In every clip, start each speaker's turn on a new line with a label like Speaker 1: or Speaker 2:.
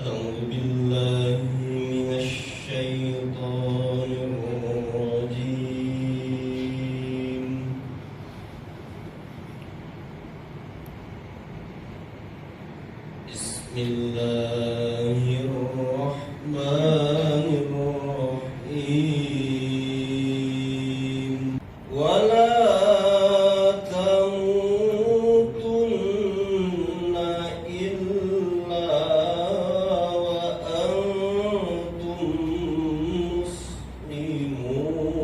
Speaker 1: أعوذ بالله من الشيطان الرجيم. بسم الله الرحمن الرحيم. ولا تموتن إلا وأنتم مسلمون.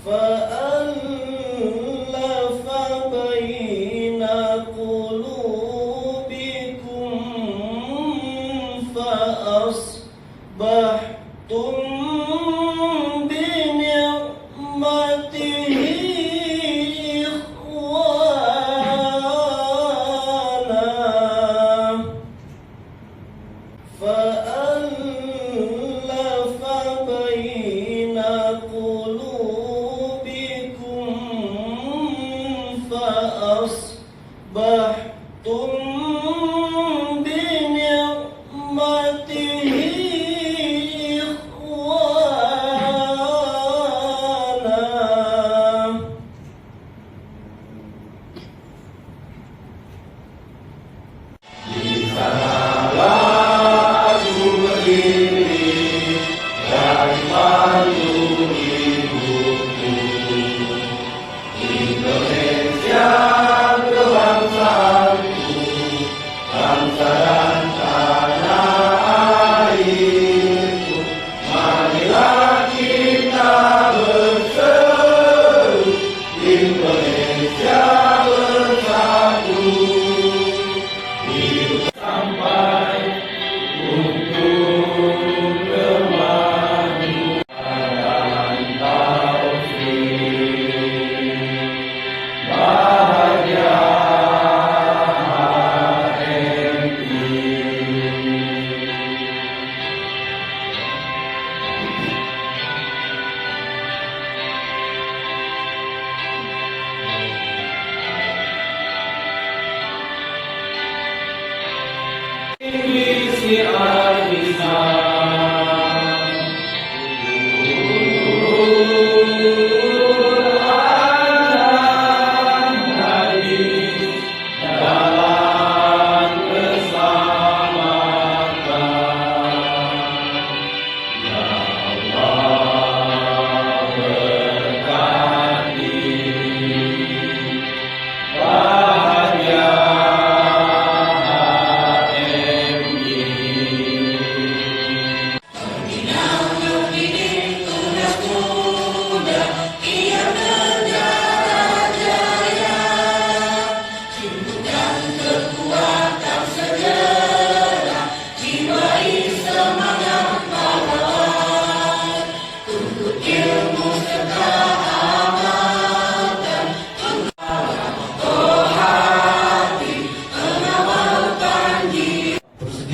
Speaker 1: فألف بين قلوبكم فأصبحتم بنعمته إخوانا. فألف بين قلوبكم فأصبحتم بنعمته إخوانا.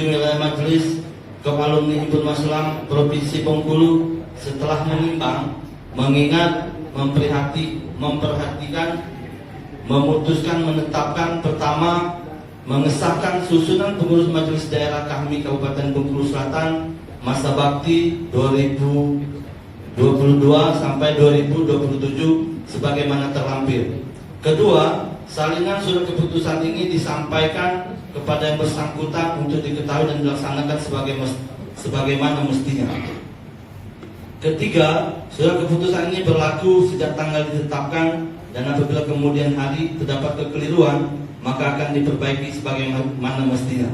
Speaker 1: Wilayah Majelis Kaum Alumni Himpunan Islam Provinsi Bengkulu setelah menimbang, mengingat, memperhatikan, memutuskan, menetapkan, pertama, mengesahkan susunan pengurus Majelis Daerah Kahmi Kabupaten Bengkulu Selatan masa bakti 2022 sampai 2027 sebagaimana terlampir. Kedua, salinan surat keputusan ini disampaikan kepada yang bersangkutan untuk diketahui dan dilaksanakan sebagaimana mestinya. Ketiga, surat keputusan ini berlaku sejak tanggal ditetapkan, dan apabila kemudian hari terdapat kekeliruan, maka akan diperbaiki sebagaimana mestinya.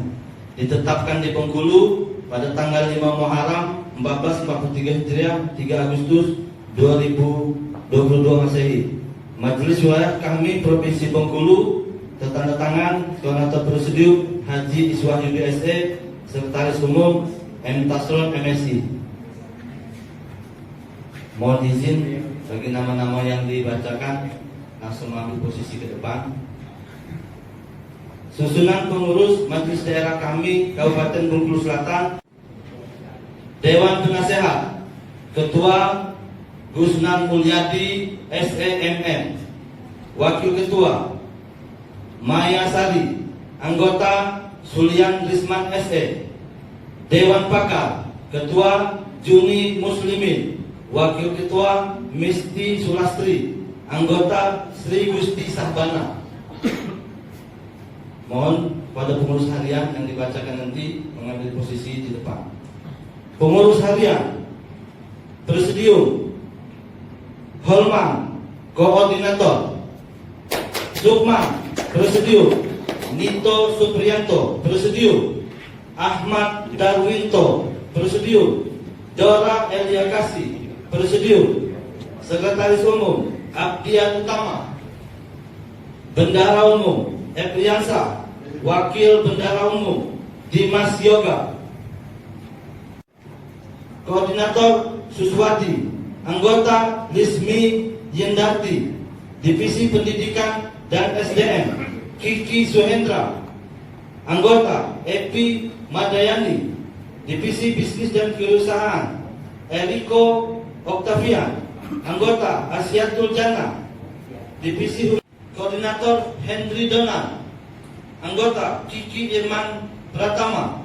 Speaker 1: Ditetapkan di Bengkulu pada tanggal 5 Muharram 1443 Hijriah, 3 Agustus 2022 Masehi. Majelis Wilayah Kahmi Provinsi Bengkulu tertanda tangan Koordinator Presidium Haji Iswahyu BSE, Sekretaris Umum M. Tasron MSI. Mohon izin bagi nama-nama yang dibacakan langsung mengambil posisi ke depan. Susunan pengurus Majelis Daerah Kahmi Kabupaten Bengkulu Selatan. Dewan Penasehat, Ketua Gusnan Mulyadi SEMM. Wakil Ketua Maya Sari. Anggota Sulian Risman SE. Dewan Pakar Ketua Juni Muslimin. Wakil Ketua Misti Sulastri. Anggota Sri Gusti Sahbana. Mohon pada pengurus harian yang dibacakan nanti mengambil posisi di depan. Pengurus harian Presidium Holman, Koordinator Sukman, Presidium Nito Supriyanto, Presidium Ahmad Darwinto, Presidium Dora Eliakasi, Presidium Sekretaris Umum Abdian Utama, Bendahara Umum Epriansa, Wakil Bendahara Umum Dimas Yoga, Koordinator Suswati, Anggota Lismi Yendarti, Divisi Pendidikan dan SDM Kiki Suhendra, Anggota Epi Madayani, Divisi Bisnis dan Kewirausahaan Eriko Octavian, Anggota Asiatul Jannah, Divisi Koordinator Henry Donald, Anggota Kiki Irman Pratama,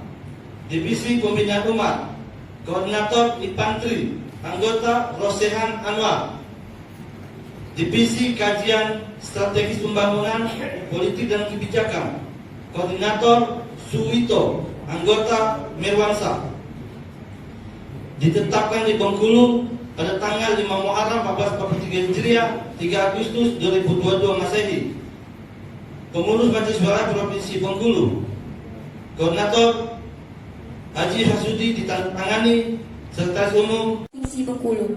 Speaker 1: Divisi Pembinaan Umat, Koordinator Infantri, Anggota Rosehan Anwar, Divisi Kajian Strategis Pembangunan Politik dan Kebijakan, Koordinator Suwito, Anggota Mirwansa. Ditetapkan di Bengkulu pada tanggal 5 Muharram 1443 Hijriah, 3 Agustus 2022 Masehi. Pengurus Majelis Syura Provinsi Bengkulu, Koordinator Haji Hasudi ditandatangani Sekretaris Umum
Speaker 2: Provinsi Bengkulu.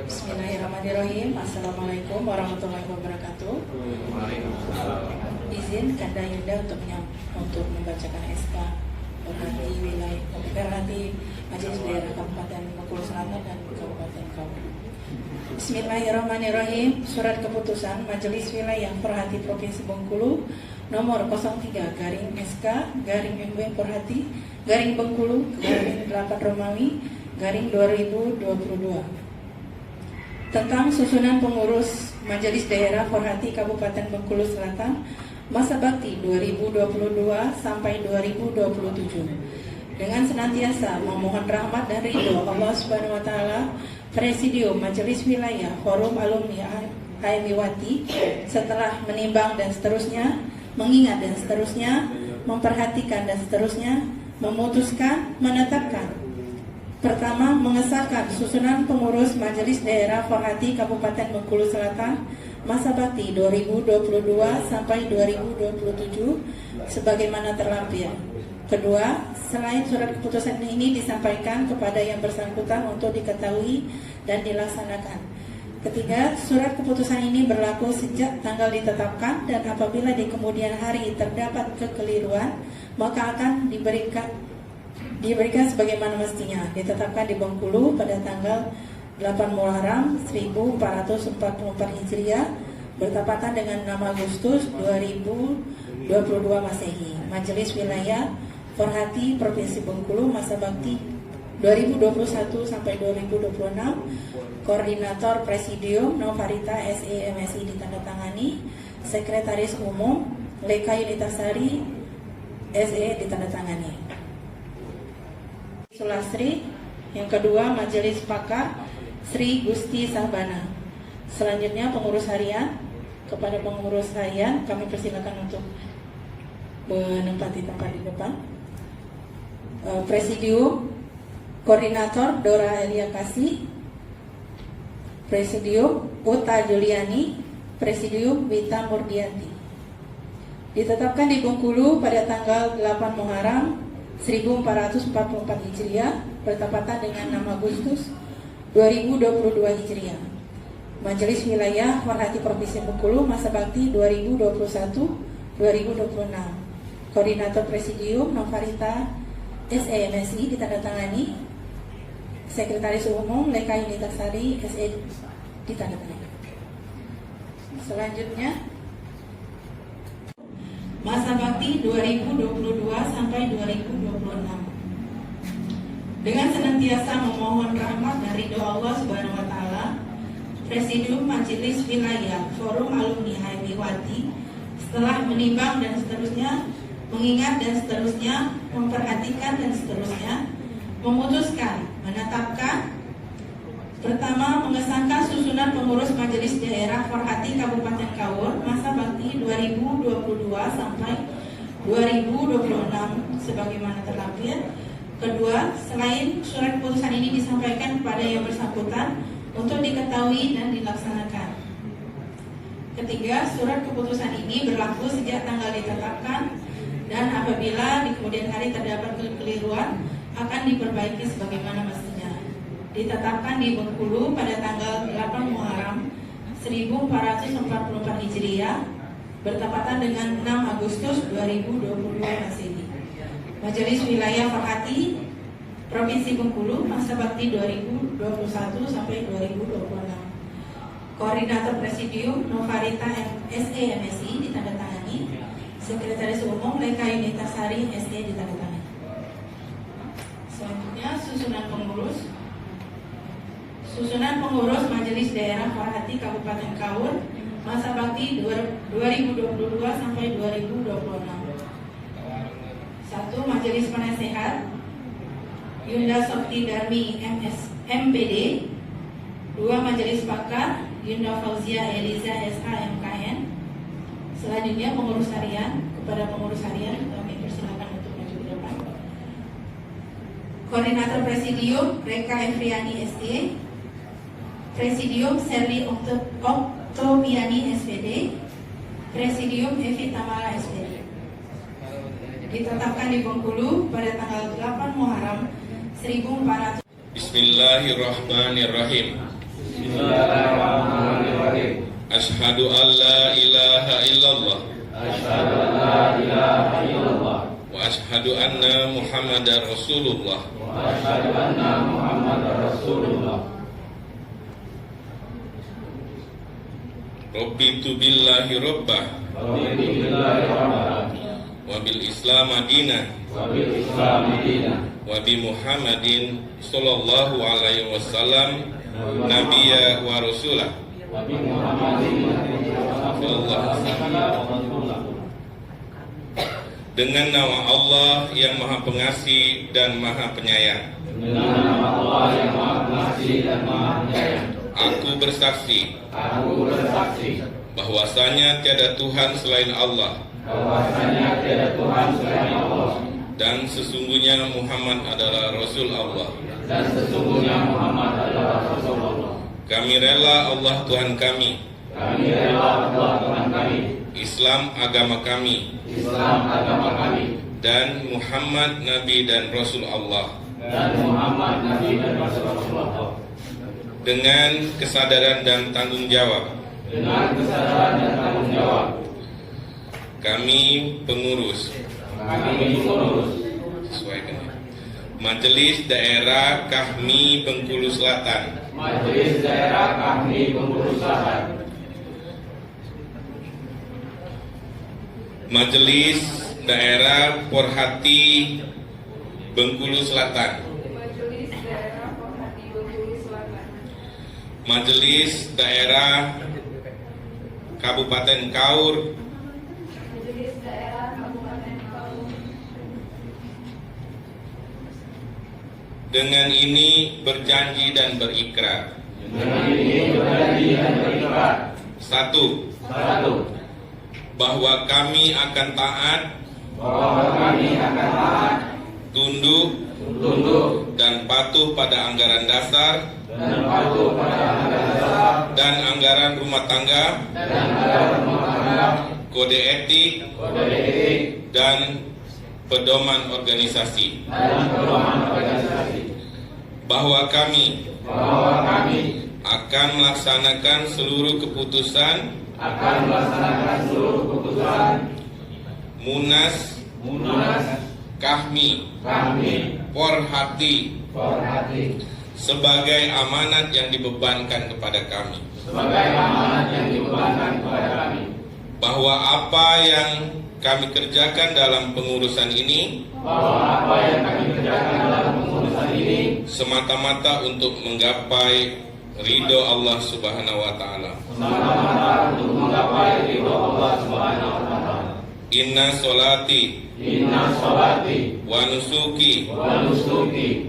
Speaker 2: Bismillahirrahmanirrahim. Assalamualaikum warahmatullahi wabarakatuh. Izin Kanda Yunda untuk membacakan SK Perhati Majelis Daerah Kabupaten Bengkulu Selatan dan Kabupaten Kaur. Bismillahirrahmanirrahim. Surat Keputusan Majelis Wilayah Perhati Provinsi Bengkulu nomor 03/SK/MW Perhati Bengkulu /8 Romawi /2022 tentang susunan pengurus Majelis Daerah Perhati Kabupaten Bengkulu Selatan masa bakti 2022 sampai 2027 dengan senantiasa memohon rahmat dan ridho Allah Subhanahu wa taala. Presidium Majelis Wilayah Forum Alumni HMIwati setelah menimbang dan seterusnya, mengingat dan seterusnya, memperhatikan dan seterusnya, memutuskan, menetapkan. Pertama, mengesahkan susunan pengurus Majelis Daerah Perhati Kabupaten Bengkulu Selatan masa bakti 2022 sampai 2027 sebagaimana terlampir. Kedua, selain surat keputusan ini disampaikan kepada yang bersangkutan untuk diketahui dan dilaksanakan. Ketiga, surat keputusan ini berlaku sejak tanggal ditetapkan dan apabila di kemudian hari terdapat kekeliruan, maka akan diberikan sebagaimana mestinya. Ditetapkan di Bengkulu pada tanggal 8 Muharram 1444 Hijriah bertepatan dengan 6 Agustus 2022 Masehi. Majelis Wilayah Perhati Provinsi Bengkulu masa bakti 2021 sampai 2026. Koordinator Presidium Novarita SEMSI ditandatangani. Sekretaris Umum Leka Yunitasari SE ditandatangani. Sulastri. Yang kedua, Majelis Pakar Sri Gusti Sahbana. Selanjutnya pengurus harian. Kepada pengurus harian kami persilakan untuk menempati tempat di depan. Presidium Koordinator Dora Eliakasi, Presidium Uta Juliani, Presidium Wita Murdianti. Ditetapkan di Bengkulu pada tanggal 8 Muharram 1444 Hijriah bertepatan dengan 6 Agustus 2022 Hijriah. Majelis Wilayah Perhati Provinsi Bengkulu masa bakti 2021-2026. Koordinator Presidium Novarita SEMSI ditandatangani. Sekretaris Umum Leka Yunitasari SE ditandatangani. Selanjutnya, masa bakti 2022 sampai 2026. Dengan senantiasa memohon rahmat dan ridho Allah Subhanahu wa taala, Presidium Majelis Wilayah Forum Alumni HMI Wati setelah menimbang dan seterusnya, mengingat dan seterusnya, memperhatikan dan seterusnya, memutuskan menetapkan: pertama, mengesahkan susunan pengurus Majelis Daerah Forhati Kabupaten Kaur masa bakti 2022 sampai 2026 sebagaimana terlampir. Kedua, selain surat keputusan ini disampaikan kepada yang bersangkutan untuk diketahui dan dilaksanakan. Ketiga, surat keputusan ini berlaku sejak tanggal ditetapkan dan apabila di kemudian hari terdapat kekeliruan akan diperbaiki sebagaimana mestinya. Ditetapkan di Bengkulu pada tanggal 8 Muharram 1444 Hijriah bertepatan dengan 6 Agustus 2022 Masehi. Majelis Wilayah Forhati Provinsi Bengkulu masa bakti 2021 sampai 2026. Koordinator Presidium Novarita SE MSI ditandatangani. Sekretaris Umum Leka Yunitasari SE ditandatangani. Selanjutnya Susunan pengurus Majelis Daerah Forhati Kabupaten Kaur masa bakti 2022 sampai 2026. 1. Majelis Penasehat Yunda Softi Darmi MPD. 2. Majelis Pakar Yunda Fauzia Eliza SH MKN. Selanjutnya pengurus harian. Kepada pengurus harian kami persilakan untuk maju ke depan. Koordinator Presidium Reka Efriani SE. Presidium Serli Oktobiani SPD. Presidium Evi Tamara SPD. Ditetapkan di Bengkulu pada tanggal 8 Muharram 1400.
Speaker 3: Bismillahirrahmanirrahim. Bismillahirrahmanirrahim. Asyhadu an la ilaha illallah. Asyhadu an la ilaha illallah. Wa asyhadu anna Muhammadar Rasulullah. Wa asyhadu anna Muhammadar Rasulullah. Rabbitu billahi rabbah. Rabbitu billahi rabbah. Wa bil Islam madina. Wa bil Islam madina. Wa bi Muhammadin sallallahu alaihi wasallam nabiyya wa rasulah. Wa bi Muhammadin sallallahu alaihi wasallam. Dengan nama Allah yang Maha Pengasih dan Maha Penyayang. Dengan nama Allah yang Maha Pengasih dan Maha Penyayang. Aku bersaksi bahwasanya tiada Tuhan selain Allah. Dan sesungguhnya Muhammad adalah Rasul Allah. Kami rela Allah Tuhan kami. Islam agama kami. Dan Muhammad Nabi dan Rasul Allah. Dengan kesadaran dan tanggung jawab. Kami pengurus. Sesuai dengan Majelis Daerah Kahmi Bengkulu Selatan. Majelis Daerah Forhati Bengkulu Selatan. Majelis Daerah Kabupaten Kaur. Dengan ini berjanji dan berikrar. Satu, bahwa kami akan taat, tunduk, dan patuh pada anggaran dasar dan anggaran rumah tangga, kode etik, dan pedoman organisasi. Bahwa kami akan melaksanakan seluruh keputusan Munas Kahmi Forhati sebagai amanat yang dibebankan kepada kami. bahwa apa yang kami kerjakan dalam pengurusan ini semata-mata untuk menggapai ridho Allah Subhanahu wa taala. Inna solati wa nusuki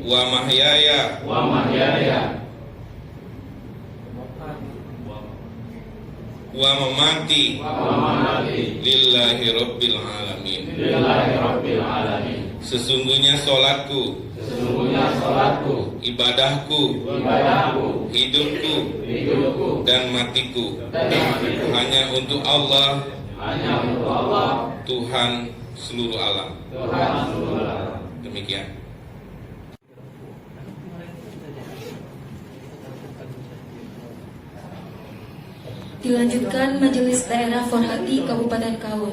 Speaker 3: wa mahyaya wa mamati lillahi rabbil alamin. Sesungguhnya solatku, ibadahku, hidupku, dan matiku hanya untuk Allah, Tuhan seluruh alam. Demikian.
Speaker 4: Dilanjutkan Majelis Daerah Forhati Kabupaten Kaur.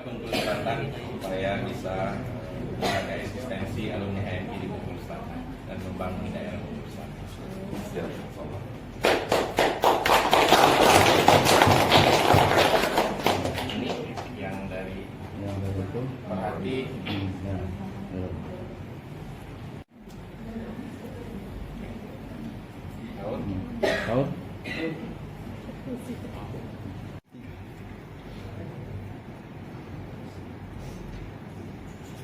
Speaker 3: Bengkulu Selatan supaya bisa menjaga eksistensi alumni HMI di Bengkulu Selatan dan membangun daerah Bengkulu Selatan. Ini yang dari Perhati.
Speaker 5: Tahu?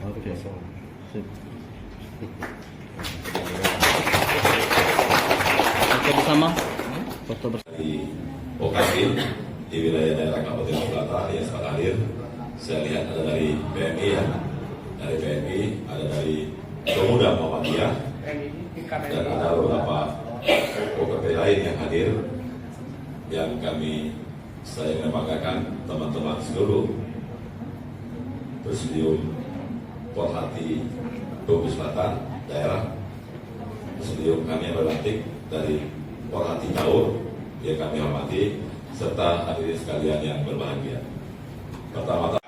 Speaker 5: Oke, sip. Foto bersama. Foto bersama.
Speaker 6: Di Okasil di wilayah daerah Kabupaten Selatan alias Pak Alir. Saya lihat ada dari PMI ya, dari PMI, ada dari Pemuda Muhammadiyah, dan ada beberapa OKP lain yang hadir, yang saya membanggakan teman-teman seluruh Presidium Forhati Bengkulu Selatan daerah, Presidium kami yang berlantik dari Forhati Kaur yang kami hormati, serta hadirin sekalian yang berbahagia. Pertama-tama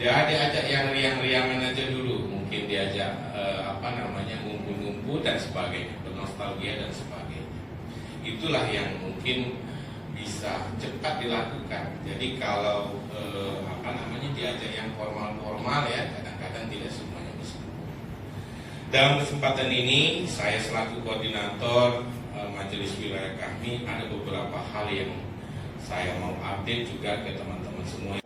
Speaker 3: diajak yang riang-riangan aja dulu, mungkin diajak ngumpul-ngumpul dan sebagainya, bernostalgia dan sebagainya. Itulah yang mungkin bisa cepat dilakukan. Jadi kalau diajak yang formal-formal ya, kadang-kadang tidak semuanya bisa. Dalam kesempatan ini saya selaku koordinator majelis wilayah kami ada beberapa hal yang saya mau update juga ke teman-teman semua.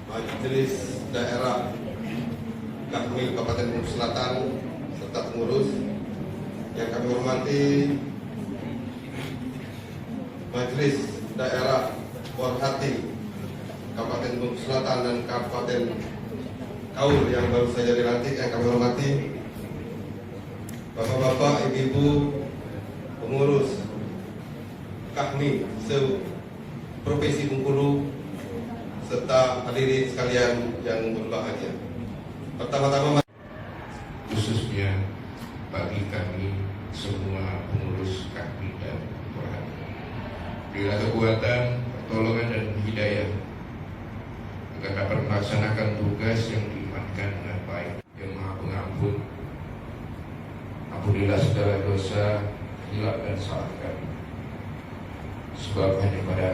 Speaker 7: Majelis Daerah kami Kabupaten Bengkulu Selatan serta pengurus yang kami hormati, Majelis Daerah Forhati Kabupaten Bengkulu Selatan dan Kabupaten Kaur yang baru saja dilantik yang kami hormati, Bapak-bapak, Ibu-ibu, pengurus kami se-Provinsi Bengkulu serta hadirin sekalian yang berbahagia. Pertama-tama
Speaker 8: khususnya bagi kami semua pengurus kami dan Forhati, berilah kekuatan, pertolongan dan hidayah agar dapat melaksanakan tugas yang diimankan dengan baik. Yang Maha Pengampun, ampunilah segala dosa, hilaf dan salah kami, sebab hanya pada